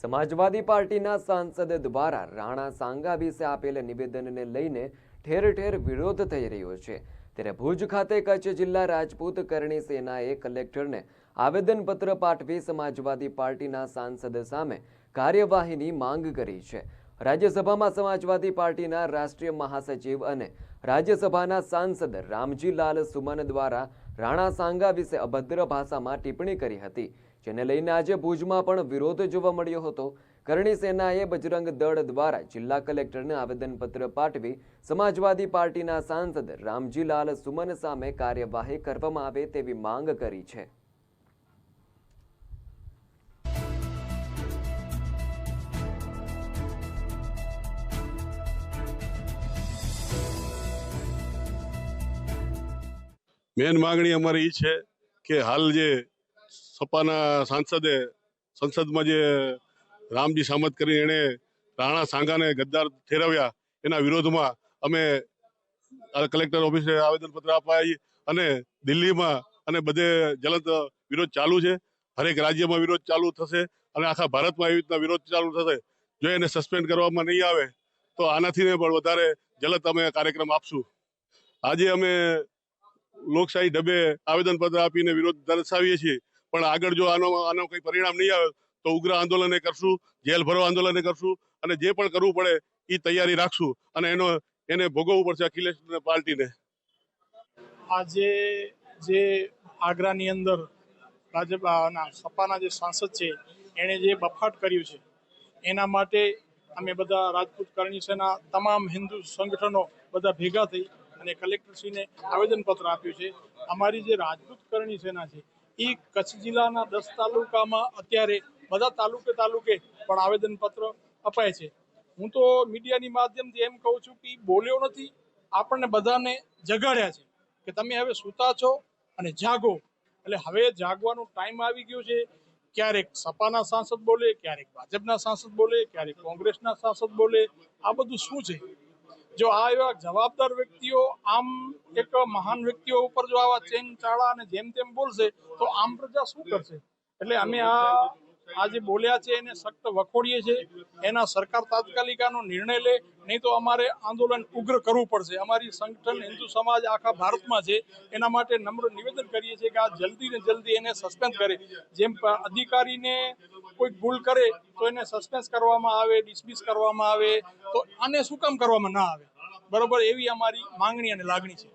સમાજવાદી પાર્ટીના સાંસદ દ્વારા રાણા સાંગા વિશે આપેલ નિવેદનને લઈને ઠેર ઠેર વિરોધ થઈ રહ્યો છે। ત્યારે ભુજ ખાતે કચ્છ જિલ્લા રાજપૂત કરણી સેનાએ કલેક્ટરને આવેદનપત્ર પાઠવી સમાજવાદી પાર્ટીના સાંસદ સામે કાર્યવાહીની માંગ કરી છે। રાજ્યસભામાં સમાજવાદી પાર્ટીના રાષ્ટ્રીય મહાસચિવ અને રાજ્યસભાના સાંસદ રામજીલાલ સુમન દ્વારા રાણા સાંગા વિશે અભદ્ર ભાષામાં ટિપ્પણી કરી હતી, જેને લઈને આજે ભુજમાં પણ વિરોધ જોવા મળ્યો હતો। કરણી સેનાએ બજરંગ દળ દ્વારા જિલ્લા કલેક્ટરને આવેદનપત્ર પાઠવી સમાજવાદી પાર્ટીના સાંસદ રામજીલાલ સુમન સામે કાર્યવાહી કરવામાં આવે તેવી માંગ કરી છે। मेन मांगणी अमारी है कि हाल जे सपाना सांसदे संसद में जे रामजी सामत करी एने राणा सांगा ने गद्दार ठेरव्या एना विरोध में अमे कलेक्टर ऑफिसे आवेदनपत्र आपाई अने दिल्ली में अने बधे जलंत विरोध चालू है। हरेक राज्य में विरोध चालू थशे अने आखा भारत में एवी रीतना विरोध चालू थशे। जो एने सस्पेन्ड करवामां नहीं आवे तो आनाथी ने पण वधारे जलंत अमे कार्यक्रम आपशुं। आजे अमे लोकशाही ढबे आवेदनपत्र आपीने विरोध दर्शावीए छीए, पण आगळ जो आनो कोई परिणाम नहीं आवे तो उग्र आंदोलन करशुं, जेल भरो आंदोलन करशुं अने जे पण करवुं पड़े ई तैयारी राखशुं अने एने भोगवવું પડશે अखिलेश पार्टीने। આજે જે આગ્રાની અંદર ભાજપના સપાના જે સાંસદ છે એણે જે બફાટ કર્યું છે એના માટે અમે બધા રાજપૂત કરણી સેના તમામ હિન્દુ સંગઠનો બધા ભેગા થઈ અને કલેક્ટરશ્રીને આવેદનપત્ર આપ્યું છે। અમારી જે રાજપૂત કરણી સેના છે એ કચ્છ જિલ્લાના 10 તાલુકામાં અત્યારે બધા તાલુકે પણ આવેદનપત્ર અપાય છે। હું તો મીડિયાની માધ્યમથી એમ કહું છું કે બોલ્યો નથી, આપણને બધાને જગાડ્યા છે કે તમે હવે સૂતા છો અને જાગો। એટલે હવે જાગવાનો ટાઈમ આવી ગયો છે। ક્યારેક સપાના સાંસદ બોલે, ક્યારેક ભાજપના સાંસદ બોલે, ક્યારેક કોંગ્રેસના સાંસદ બોલે, આ બધું શું છે? જો આ એવા જવાબદાર વ્યક્તિઓ આમ એક મહાન વ્યક્તિઓ ઉપર જો આવા ચેન ચાળા અને જેમ તેમ બોલશે તો આમ પ્રજા શું કરશે? એટલે અમે આ જે બોલ્યા છે એને સખ્ત વખોડીએ છીએ। એના સરકાર તાત્કાલિક આનો નિર્ણય લે, નહીં તો અમારે આંદોલન ઉગ્ર કરવું પડશે। અમારી સંગઠન હિન્દુ સમાજ આખા ભારતમાં છે, એના માટે નમ્ર નિવેદન કરીએ છીએ કે આ જલ્દી ને જલ્દી એને સસ્પેન્ડ કરે। જેમ અધિકારીને કોઈ ભૂલ કરે તો એને સસ્પેન્ડ કરવામાં આવે, ડિસમિસ કરવામાં આવે, તો આને શું કામ કરવામાં ના આવે? બરોબર, એવી અમારી માંગણી અને લાગણી છે।